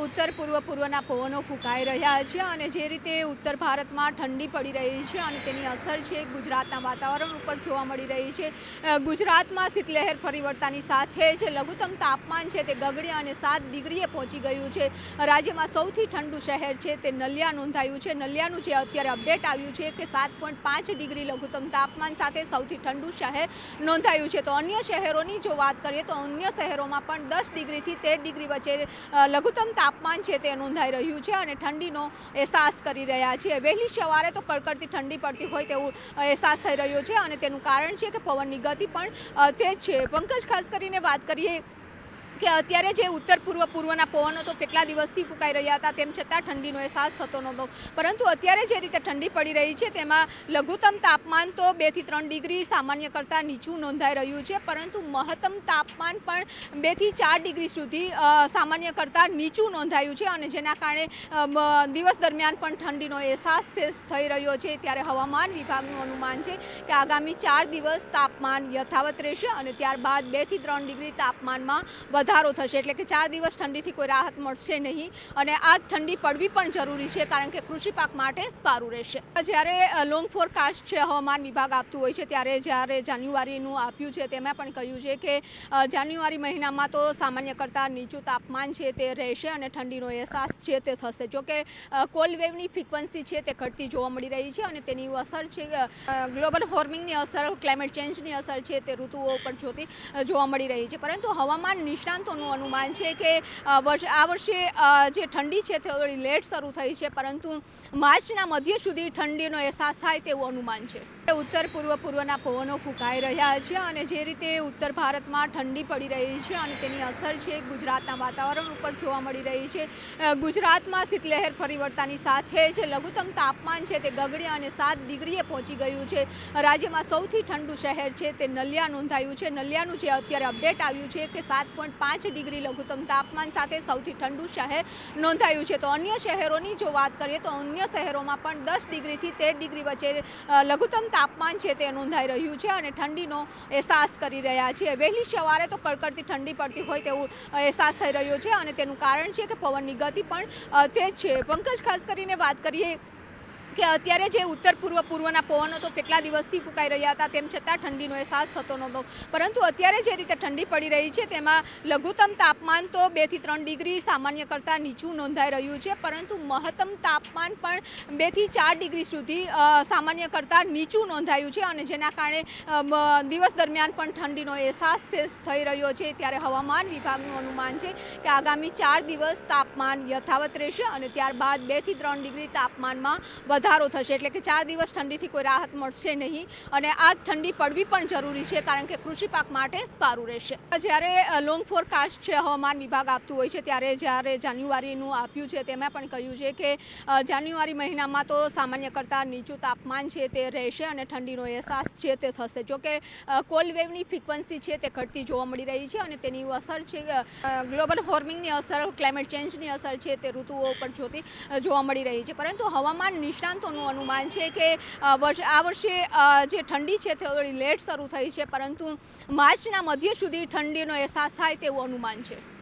ઉત્તર પૂર્વના પવનો ફૂંકાઈ રહ્યા છે અને જે રીતે ઉત્તર ભારતમાં ઠંડી પડી રહી છે અને તેની અસર છે ગુજરાતના વાતાવરણ ઉપર જોવા મળી રહી છે। ગુજરાતમાં શીતલહેર ફરી વળતાની સાથે જ લઘુત્તમ તાપમાન છે તે ગગડ્યા અને 7 ડિગ્રીએ પહોંચી ગયું છે। રાજ્યમાં સૌથી ઠંડુ શહેર છે તે નલિયા નોંધાયું છે। નલિયાનું જે અત્યારે અપડેટ આવ્યું છે કે 7.5 ડિગ્રી લઘુત્તમ તાપમાન સાથે સૌથી ઠંડુ શહેર નોંધાયું છે। તો અન્ય શહેરોની જો વાત કરીએ તો અન્ય શહેરોમાં પણ 10 ડિગ્રીથી 13 ડિગ્રી વચ્ચે લઘુત્તમ તાપમાન છે તે નોંધાઈ રહ્યું છે અને ઠંડીનો અહેસાસ કરી રહ્યા છીએ। વહેલી સવારે તો કડકડતી ઠંડી પડતી હોય તેવું અહેસાસ થઈ રહ્યો છે અને તેનું કારણ છે કે પવનની ગતિ પણ તેજ છે। પંકજ, ખાસ કરીને વાત કરીએ કે અત્યારે જે ઉત્તર પૂર્વના પવનો તો કેટલા દિવસથી ફૂંકાઈ રહ્યા હતા તેમ છતાં ઠંડીનો અહેસાસ થતો નહોતો, પરંતુ અત્યારે જે રીતે ઠંડી પડી રહી છે તેમાં લઘુત્તમ તાપમાન તો 2 થી 3 ડિગ્રી સામાન્ય કરતાં નીચું નોંધાઈ રહ્યું છે, પરંતુ મહત્તમ તાપમાન પણ 2 થી 4 ડિગ્રી સુધી સામાન્ય કરતાં નીચું નોંધાયું છે અને જેના કારણે દિવસ દરમિયાન પણ ઠંડીનો અહેસાસ થઈ રહ્યો છે। ત્યારે હવામાન વિભાગનું અનુમાન છે કે આગામી 4 દિવસ તાપમાન યથાવત રહેશે અને ત્યારબાદ 2 થી 3 ડિગ્રી તાપમાનમાં વધારો થશે, એટલે કે 4 દિવસ ઠંડીથી કોઈ રાહત મળશે નહીં અને આ ઠંડી પડવી પણ જરૂરી છે કારણ કે કૃષિ પાક માટે સારું રહેશે। જ્યારે લોંગ ફોરકાસ્ટ છે હવામાન વિભાગ આપતું હોય છે ત્યારે જ્યારે જાન્યુઆરીનું આપ્યું છે તેમાં પણ કહ્યું છે કે જાન્યુઆરી મહિનામાં તો સામાન્ય કરતાં નીચું તાપમાન છે તે રહેશે અને ઠંડીનો અહેસાસ છે તે થશે। જોકે કોલ્ડ વેવની ફ્રીક્વન્સી છે તે ઘટતી જોવા મળી રહી છે અને તેની અસર છે ગ્લોબલ વોર્મિંગની અસર, ક્લાઇમેટ ચેન્જની અસર છે તે ઋતુઓ ઉપર જોવા મળી રહી છે, પરંતુ હવામાન નિષ્ણાંતોનું અનુમાન છે કે આ વર્ષે જે ઠંડી છે તે થોડી લેટ શરૂ થઈ છે, પરંતુ માર્ચના મધ્ય સુધી ઠંડીનો અહેસાસ થાય તેવું અનુમાન છે। ઉત્તર પૂર્વના પવનો ફૂંકાઈ રહ્યા છે અને જે રીતે ઉત્તર ભારતમાં ઠંડી પડી રહી છે અને તેની અસર છે ગુજરાતના વાતાવરણ ઉપર જોવા મળી રહી છે। ગુજરાતમાં શીતલહેર ફરી વળતાની સાથે જ લઘુત્તમ તાપમાન છે તે ગગડ્યા અને 7 ડિગ્રીએ પહોંચી ગયું છે। રાજ્યમાં સૌથી ઠંડુ શહેર છે તે નલિયા નોંધાયું છે। નલિયાનું જે અત્યારે અપડેટ આવ્યું છે કે 7.5 ડિગ્રી લઘુત્તમ તાપમાન સાથે સૌથી ઠંડુ શહેર નોંધાયું છે। તો અન્ય શહેરોની જો વાત કરીએ તો અન્ય શહેરોમાં પણ 10 ડિગ્રીથી 13 ડિગ્રી વચ્ચે લઘુત્તમ તાપમાન છે તે નોંધાઈ રહ્યું છે અને ઠંડીનો અહેસાસ કરી રહ્યા છીએ। વહેલી સવારે તો કડકડતી ઠંડી પડતી હોય તેવું અહેસાસ થઈ રહ્યો છે અને તેનું કારણ છે કે પવનની ગતિ પણ તેજ છે। પંકજ, ખાસ કરીને વાત કરીએ કે અત્યારે જે ઉત્તર પૂર્વના પવનો તો કેટલા દિવસથી ફૂંકાઈ રહ્યા હતા તેમ છતાં ઠંડીનો અહેસાસ થતો નહોતો, પરંતુ અત્યારે જે રીતે ઠંડી પડી રહી છે તેમાં લઘુત્તમ તાપમાન તો 2 થી 3 ડિગ્રી સામાન્ય કરતાં નીચું નોંધાઈ રહ્યું છે, પરંતુ મહત્તમ તાપમાન પણ 2 થી 4 ડિગ્રી સુધી સામાન્ય કરતાં નીચું નોંધાયું છે અને જેના કારણે દિવસ દરમિયાન પણ ઠંડીનો અહેસાસ થઈ રહ્યો છે। ત્યારે હવામાન વિભાગનું અનુમાન છે કે આગામી 4 દિવસ તાપમાન યથાવત રહેશે અને ત્યારબાદ 2 થી 3 ડિગ્રી તાપમાનમાં વધારો થશે, એટલે કે 4 દિવસ ઠંડીથી કોઈ રાહત મળશે નહીં અને આ ઠંડી પડવી પણ જરૂરી છે કારણ કે કૃષિ પાક માટે સારું રહેશે। જ્યારે લોંગ ફોરકાસ્ટ છે હવામાન વિભાગ આપતું હોય છે ત્યારે જ્યારે જાન્યુઆરીનું આપ્યું છે તેમાં પણ કહ્યું છે કે જાન્યુઆરી મહિનામાં તો સામાન્ય કરતાં નીચું તાપમાન છે તે રહેશે અને ઠંડીનો અહેસાસ છે તે થશે। જોકે કોલ્ડ વેવની ફ્રીક્વન્સી છે તે ઘટતી જોવા મળી રહી છે અને તેની અસર છે ગ્લોબલ વોર્મિંગની અસર, ક્લાઇમેટ ચેન્જની અસર છે તે ઋતુઓ ઉપર જોવા મળી રહી છે, પરંતુ હવામાન નિષ્ણાંતોનું અનુમાન છે કે આ વર્ષે જે ઠંડી છે તે થોડી લેટ શરૂ થઈ છે, પરંતુ માર્ચના મધ્ય સુધી ઠંડીનો અહેસાસ થાય તેવું અનુમાન છે।